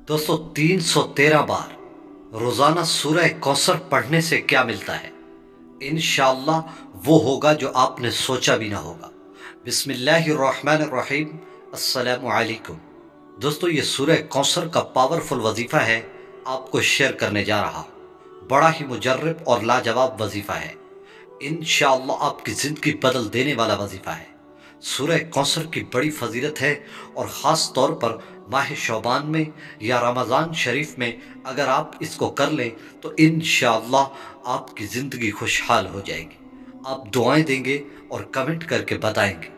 दोस्तों 313 बार रोज़ाना सूरह कौसर पढ़ने से क्या मिलता है? इंशाअल्लाह वो होगा जो आपने सोचा भी ना होगा। बिस्मिल्लाहिर्रहमानिर्रहीम। अस्सलामु अलैकुम। दोस्तों ये सूरह कौसर का पावरफुल वजीफ़ा है, आपको शेयर करने जा रहा हूँ। बड़ा ही मुजर्रब और लाजवाब वजीफ़ा है। इंशाअल्लाह आपकी ज़िंदगी बदल देने वाला वजीफ़ा है। सूरह कौसर की बड़ी फजीलत है और ख़ास तौर पर माह शौबान में या रमज़ान शरीफ में अगर आप इसको कर लें तो इंशाअल्लाह आपकी ज़िंदगी खुशहाल हो जाएगी। आप दुआएं देंगे और कमेंट करके बताएंगे।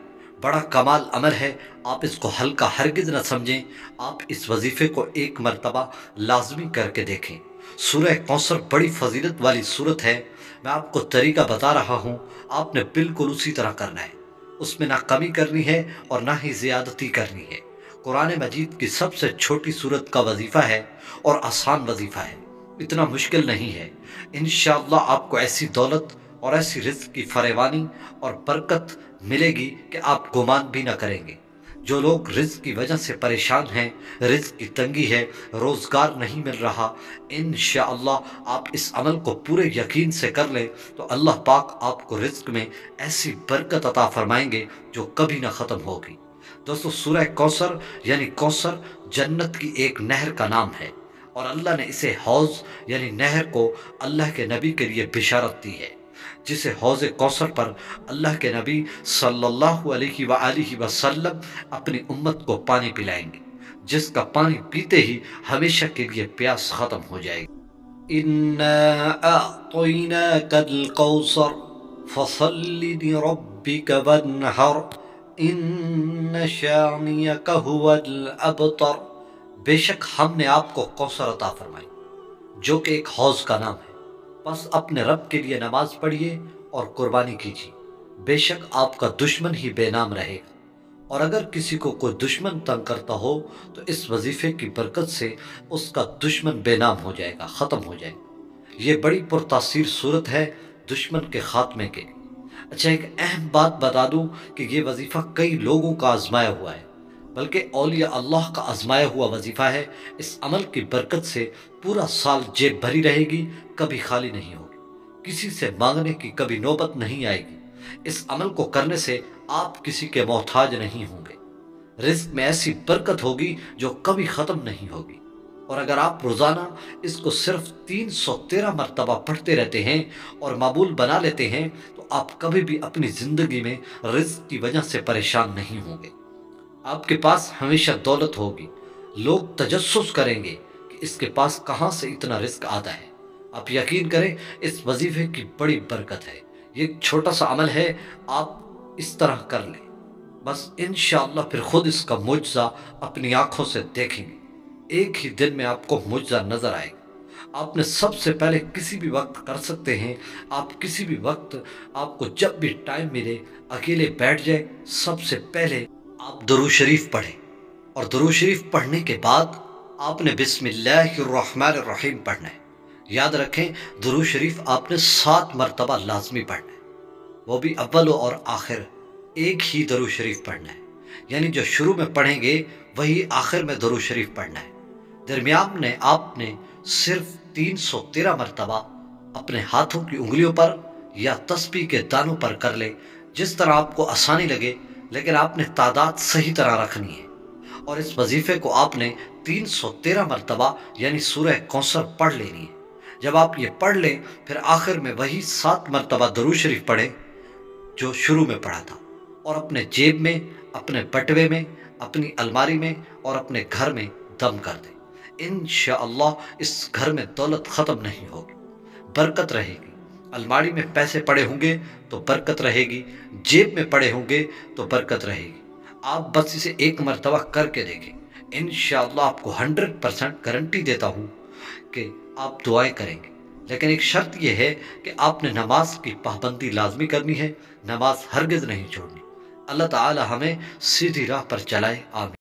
बड़ा कमाल अमल है, आप इसको हल्का हरगिज़ न समझें। आप इस वजीफ़े को एक मरतबा लाजमी करके देखें। सूरह कौसर बड़ी फजीलत वाली सूरत है। मैं आपको तरीका बता रहा हूँ, आपने बिल्कुल उसी तरह करना है। उसमें ना कमी करनी है और ना ही ज़्यादती करनी है। कुरान मजीद की सबसे छोटी सूरत का वजीफ़ा है और आसान वजीफ़ा है, इतना मुश्किल नहीं है। इंशाअल्लाह आपको ऐसी दौलत और ऐसी रिज़्क़ की फरेवानी और बरकत मिलेगी कि आप गुमान भी ना करेंगे। जो लोग रिज़्क़ की वजह से परेशान हैं, रिज़्क़ की तंगी है, रोज़गार नहीं मिल रहा, इंशाअल्लाह आप इस अमल को पूरे यकीन से कर लें तो अल्लाह पाक आपको रिज़्क़ में ऐसी बरकत अता फरमाएंगे जो कभी ना ख़त्म होगी। दोस्तों सूरह कौसर यानी कौसर जन्नत की एक नहर का नाम है और अल्लाह ने इसे हौज़ यानी नहर को अल्लाह के नबी के लिए बिशारत दी है, जिसे हौज़ कौसर पर अल्लाह के नबी सल्लल्लाहु अलैहि वसल्लम अपनी उम्मत को पानी पिलाएंगे, जिसका पानी पीते ही हमेशा के लिए प्यास ख़त्म हो जाएगी। इन्ना अअतैनाकल कौसर फसल्लि लिरब्बिक वन्हर इन्न शानियक हुवल अबतर। बेशक हमने आपको कौसर अता फरमाई, जो कि एक हौज़ का नाम है। बस अपने रब के लिए नमाज पढ़िए और कुर्बानी कीजिए, बेशक आपका दुश्मन ही बेनाम रहेगा। और अगर किसी को कोई दुश्मन तंग करता हो तो इस वजीफ़े की बरकत से उसका दुश्मन बेनाम हो जाएगा, ख़त्म हो जाएगा। ये बड़ी पुरतासीर सूरत है दुश्मन के ख़ात्मे के लिए। अच्छा, एक अहम बात बता दूं कि ये वजीफ़ा कई लोगों का आजमाया हुआ है, बल्कि औलिया अल्लाह का आजमाया हुआ वजीफ़ा है। इस अमल की बरकत से पूरा साल जेब भरी रहेगी, कभी खाली नहीं होगी, किसी से मांगने की कभी नौबत नहीं आएगी। इस अमल को करने से आप किसी के मोहताज नहीं होंगे। रिज़्क़ में ऐसी बरकत होगी जो कभी ख़त्म नहीं होगी। और अगर आप रोज़ाना इसको सिर्फ 313 मरतबा पढ़ते रहते हैं और मामूल बना लेते हैं तो आप कभी भी अपनी ज़िंदगी में रिज़्क़ की वजह से परेशान नहीं होंगे। आपके पास हमेशा दौलत होगी। लोग तजस्सुस करेंगे कि इसके पास कहाँ से इतना रिज़्क़ आता है। आप यकीन करें, इस वजीफ़े की बड़ी बरकत है। ये एक छोटा सा अमल है, आप इस तरह कर लें, बस इंशाअल्लाह फिर खुद इसका मुजज़ा अपनी आँखों से देखेंगे। एक ही दिन में आपको मुजज़ा नज़र आएगा। आपने सबसे पहले किसी भी वक्त कर सकते हैं, आप किसी भी वक्त आपको जब भी टाइम मिले अकेले बैठ जाए, सबसे पहले आप दुरूद शरीफ पढ़ें और दुरूद शरीफ पढ़ने के बाद आपने बिस्मिल्लाहिर्रहमानिर्रहीम पढ़ना है। याद रखें, दुरूद शरीफ आपने 7 मरतबा लाजमी पढ़ना है, वो भी अव्वल और आखिर एक ही दुरूद शरीफ पढ़ना है। यानी जो शुरू में पढ़ेंगे वही आखिर में दुरूद शरीफ पढ़ना है। दरमियान में आपने सिर्फ 313 मरतबा अपने हाथों की उंगलियों पर या तस्बीह के दानों पर कर ले, जिस तरह आपको आसानी लगे, लेकिन आपने तादाद सही तरह रखनी है। और इस वजीफ़े को आपने 313 मरतबा यानी सूरह कौसर पढ़ लेनी है। जब आप ये पढ़ लें फिर आखिर में वही 7 मरतबा दुरूद शरीफ पढ़ें जो शुरू में पढ़ा था, और अपने जेब में, अपने बटवे में, अपनी अलमारी में और अपने घर में दम कर दें। इंशाअल्लाह इस घर में दौलत ख़त्म नहीं होगी, बरकत रहेगी। अलमारी में पैसे पड़े होंगे तो बरकत रहेगी, जेब में पड़े होंगे तो बरकत रहेगी। आप बस इसे एक मरतबा करके देखें, इंशाअल्लाह आपको 100% गारंटी देता हूँ कि आप दुआएं करेंगे। लेकिन एक शर्त यह है कि आपने नमाज की पाबंदी लाजमी करनी है, नमाज हरगिज़ नहीं छोड़नी। अल्लाह ताला हमें सीधी राह पर चलाए, आमीन।